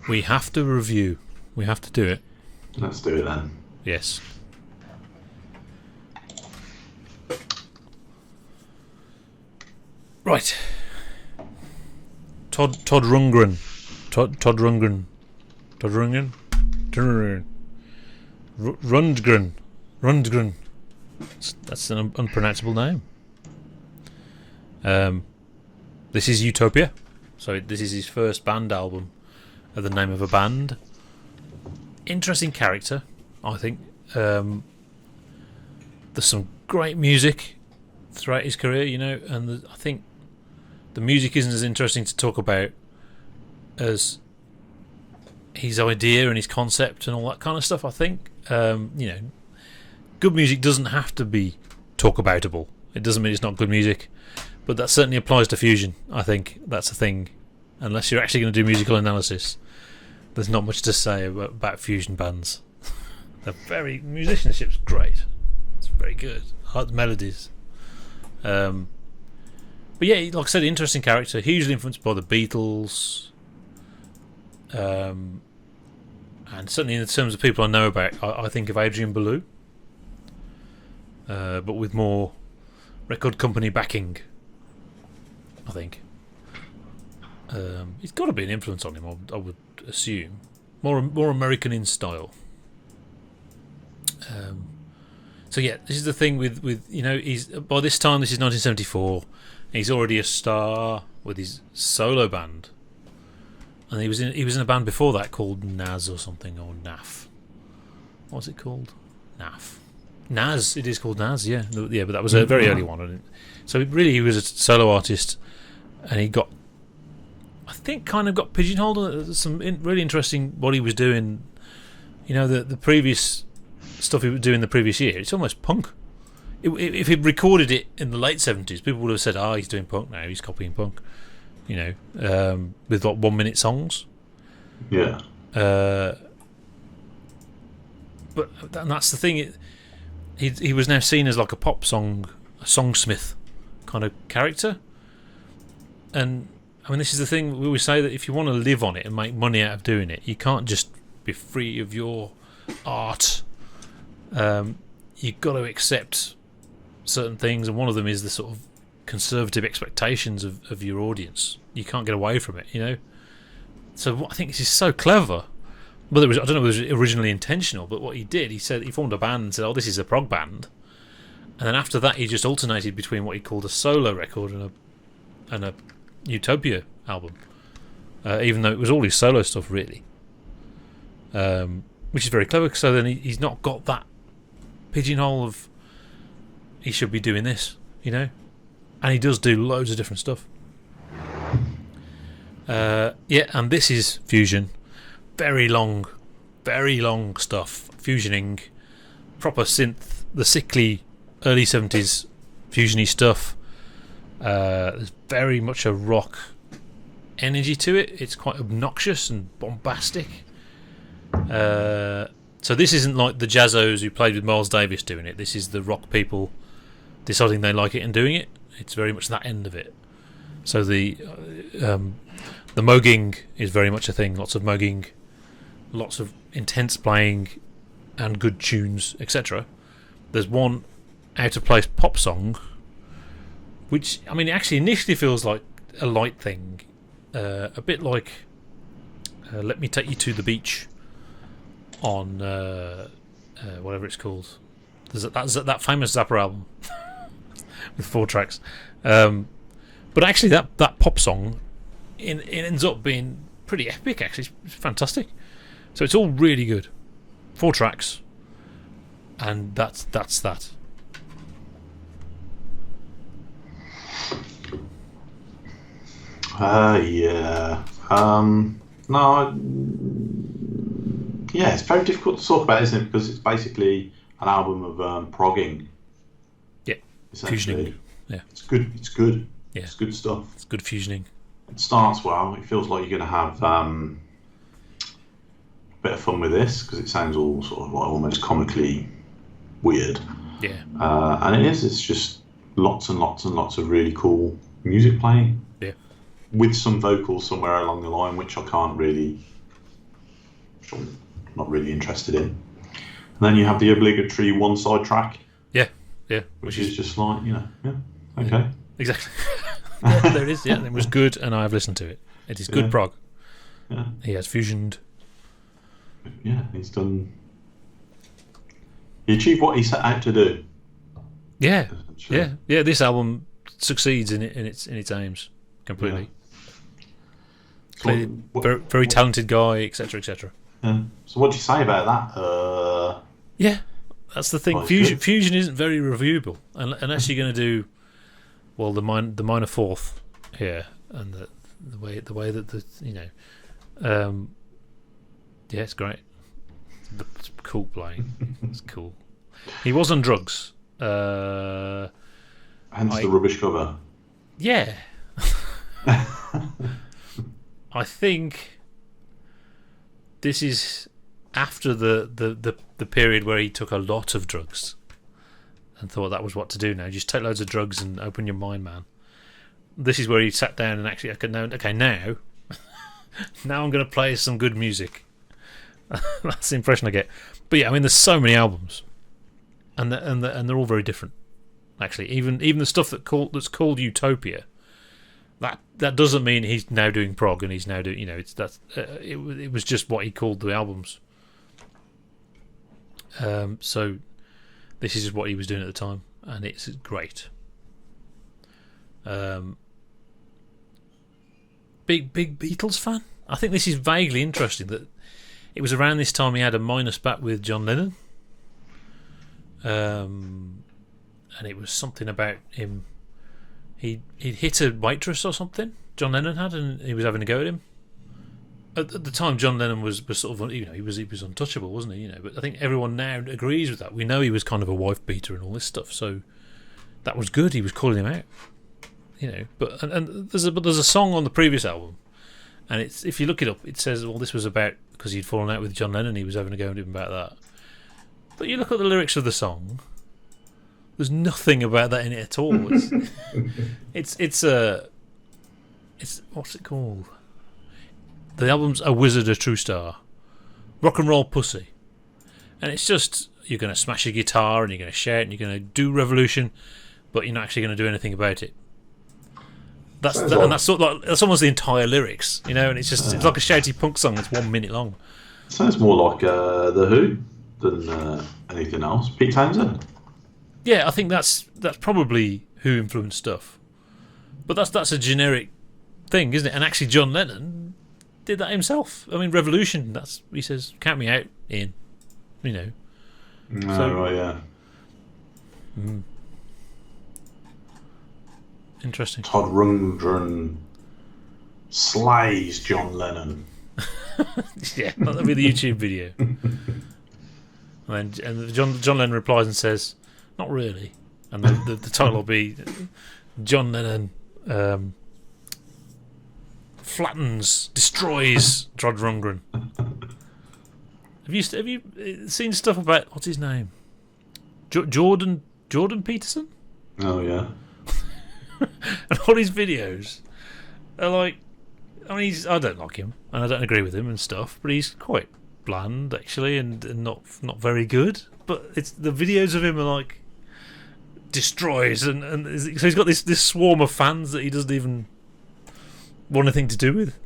We have to review. We have to do it. Let's do it then. Yes. Right. Todd Rungren. Todd Rungren. Todd Rungren? Rundgren. That's an unpronounceable name. This is Utopia. So this is his first band album of the name of a band. Interesting character, I think. There's some great music throughout his career, and I think the music isn't as interesting to talk about as his idea and his concept and all that kind of stuff. I think good music doesn't have to be talk aboutable. It doesn't mean it's not good music, but that certainly applies to fusion. I think that's a thing. Unless you're actually going to do musical analysis, there's not much to say about fusion bands. Musicianship's great. It's very good. I like the melodies. But yeah, like I said, interesting character, hugely influenced by the Beatles, and certainly in terms of people I know about, I think of Adrian Belew, but with more record company backing, I think. It's got to be an influence on him, I would assume. More American in style. So yeah, this is the thing with he's by this time, this is 1974. He's already a star with his solo band, and he was in a band before that called Naz or something, or Naf. What's it called? Naz. It is called Naz. Yeah, but that was a very early one. So really, he was a solo artist, and he got, I think, kind of got pigeonholed. Some really interesting what he was doing. The previous stuff he was doing the previous year. It's almost punk. If he'd recorded it in the late 70s, people would have said, he's doing punk now, he's copying punk, with like 1 minute songs. Yeah. But that's the thing, he was now seen as like a pop song, a songsmith kind of character. And I mean, this is the thing, we always say that if you want to live on it and make money out of doing it, you can't just be free of your art. You've got to accept certain things, and one of them is the sort of conservative expectations of your audience. You can't get away from it, So I think this is so clever. Well, I don't know if it was originally intentional, but what he did, he said he formed a band and said, this is a prog band, and then after that he just alternated between what he called a solo record and a Utopia album, even though it was all his solo stuff really, which is very clever. So then he's not got that pigeonhole of he should be doing this, and he does do loads of different stuff. And this is fusion, very long stuff, fusioning, proper synth, the sickly early 70s fusiony stuff. There's very much a rock energy to it. It's quite obnoxious and bombastic. So this isn't like the jazzos who played with Miles Davis doing it. This is the rock people deciding they like it and doing it. It's very much that end of it. So the mooging is very much a thing. Lots of mooging, lots of intense playing, and good tunes, etc. There's one out of place pop song, which it actually initially feels like a light thing, a bit like "Let Me Take You to the Beach" on whatever it's called. There's that famous Zappa album with 4 tracks. But actually, that pop song it ends up being pretty epic. Actually, it's fantastic. So it's all really good. 4 tracks, and that's that. Yeah. No. Yeah, it's very difficult to talk about, isn't it? Because it's basically an album of progging. Yeah, fusioning. Yeah, it's good. It's good. Yeah, it's good stuff. It's good fusioning. It starts well. It feels like you're going to have a bit of fun with this because it sounds all sort of like almost comically weird. Yeah. And it is. It's just lots and lots and lots of really cool music playing. Yeah. With some vocals somewhere along the line, which I can't really which I'm not really interested in. And then you have the obligatory one-side track. Yeah. Which is just like, okay. Exactly. Yeah, there it is. Yeah, it was good, and I have listened to it. It is good prog. Yeah. He has fusioned. Yeah, he's done. He achieved what he set out to do. Yeah. This album succeeds in its aims completely. Yeah. So very talented guy, etc., etc. Yeah. So what do you say about that? Yeah, that's the thing. Fusion isn't very reviewable unless you're going to do the minor fourth here, and the way that it's great. It's cool playing. It's cool. He was on drugs. Hence the rubbish cover. Yeah. I think this is after the period where he took a lot of drugs and thought that was what to do now. Just take loads of drugs and open your mind, man. This is where he sat down and actually, now I'm going to play some good music. That's the impression I get. But yeah, I mean, there's so many albums, and they're all very different. Actually, even the stuff that's called Utopia, that doesn't mean he's now doing prog and he's now doing it was just what he called the albums. So this is what he was doing at the time, and it's great. Big Beatles fan. I think this is vaguely interesting that it was around this time he had a minor spat with John Lennon. And it was something about him. He'd hit a waitress or something. John Lennon had, and he was having a go at him. At the time, John Lennon was sort of, he was untouchable, wasn't he? But I think everyone now agrees with that. We know he was kind of a wife beater and all this stuff, so that was good. He was calling him out, But and there's a song on the previous album, and it's, if you look it up, it says, well, this was about because he'd fallen out with John Lennon. He was having a go at him about that. But you look at the lyrics of the song. There's nothing about that in it at all. It's what's it called? The album's A Wizard, a True Star, Rock and Roll Pussy, and it's just you're going to smash your guitar and you're going to shout and you're going to do revolution, but you're not actually going to do anything about it. That's almost the entire lyrics, and it's like a shouty punk song. It's 1 minute long. Sounds more like The Who than anything else. Pete Townsend. Yeah, I think that's probably Who influenced stuff, but that's a generic thing, isn't it? And actually, John Lennon did that himself. I mean, Revolution. He says, "Count me out, Ian." No, right, yeah. Interesting. Todd Rungren slays John Lennon. Yeah, that'll be the YouTube video. And John Lennon replies and says, "Not really." And the title will be John Lennon destroys Todd Rungren. Have you seen stuff about what's his name? Jordan Peterson? Oh yeah. And all his videos are like, I don't like him and I don't agree with him and stuff, but he's quite bland actually and not very good. But it's the videos of him are like destroys and so he's got this swarm of fans that he doesn't even want anything to do with.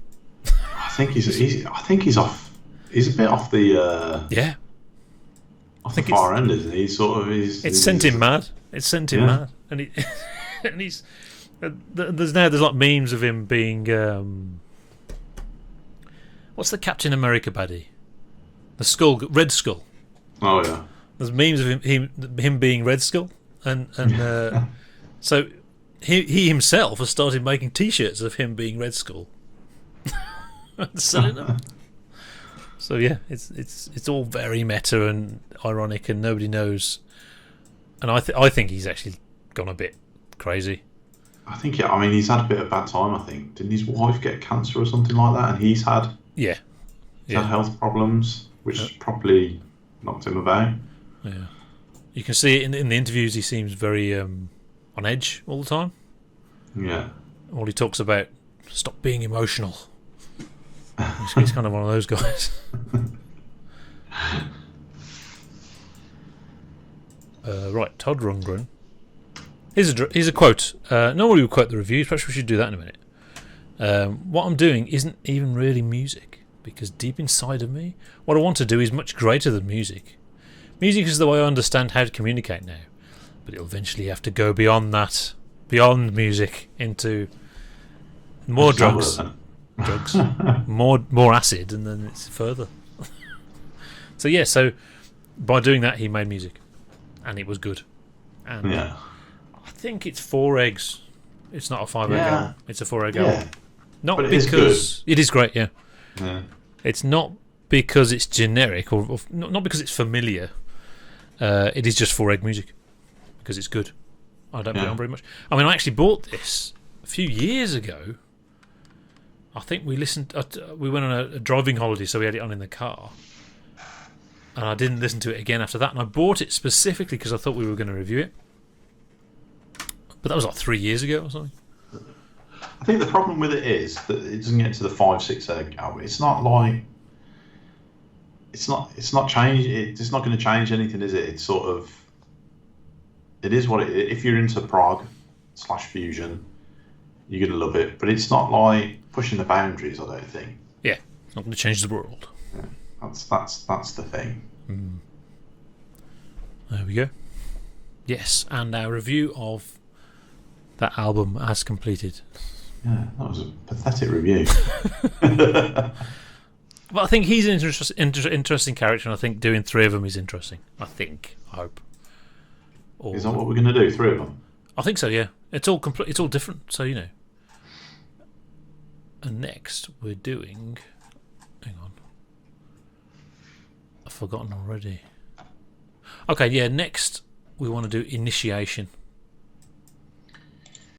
I think he's off. He's a bit off the yeah. Off the far end, isn't he? It's sent him mad. It's sent him mad, and he's there's like memes of him being what's the Captain America baddie? The Red Skull. Oh yeah. There's memes of him being Red Skull, and so he himself has started making T-shirts of him being Red Skull, and selling them. So yeah, it's all very meta and ironic, and nobody knows. And I think he's actually gone a bit crazy. I think he's had a bit of a bad time. I think didn't his wife get cancer or something like that, and he's had had health problems, which probably knocked him about. Yeah, you can see it in the interviews. He seems very on edge all the time. Yeah, all he talks about, stop being emotional. He's kind of one of those guys. Right, Todd Rungren. Here's a quote. Normally we quote the reviews, perhaps we should do that in a minute. What I'm doing isn't even really music, because deep inside of me, what I want to do is much greater than music. Music is the way I understand how to communicate now, but it'll eventually have to go beyond that, beyond music, into more drugs, more acid, and then it's further. So by doing that, he made music, and it was good. And Yeah. I think it's 4 eggs. It's not a 5 egg album. It's a 4 egg album. Not but because it is great. Yeah. Yeah. It's not because it's generic or not because it's familiar. It is just 4 egg music because it's good. I don't put it on very much. I mean, I actually bought this a few years ago. I think we listened. We went on a driving holiday, so we had it on in the car. And I didn't listen to it again after that. And I bought it specifically because I thought we were going to review it. But that was like 3 years ago or something. I think the problem with it is that it doesn't get to the 5-6 egg album. It's not like it's not change. It's not going to change anything, is it? It's sort of it is what it is. If you're into prog / fusion, you're going to love it. But it's not like pushing the boundaries. I don't think. Yeah, it's not going to change the world. Yeah, that's the thing. There we go. Yes, and our review of that album has completed. Yeah, that was a pathetic review. But I think he's an interesting character, and I think doing 3 of them is interesting. I hope. Is that what we're going to do? 3 of them? I think so. Yeah, it's all it's all different. So And next we're doing. Hang on, I've forgotten already. Okay, yeah. Next we want to do Initiation.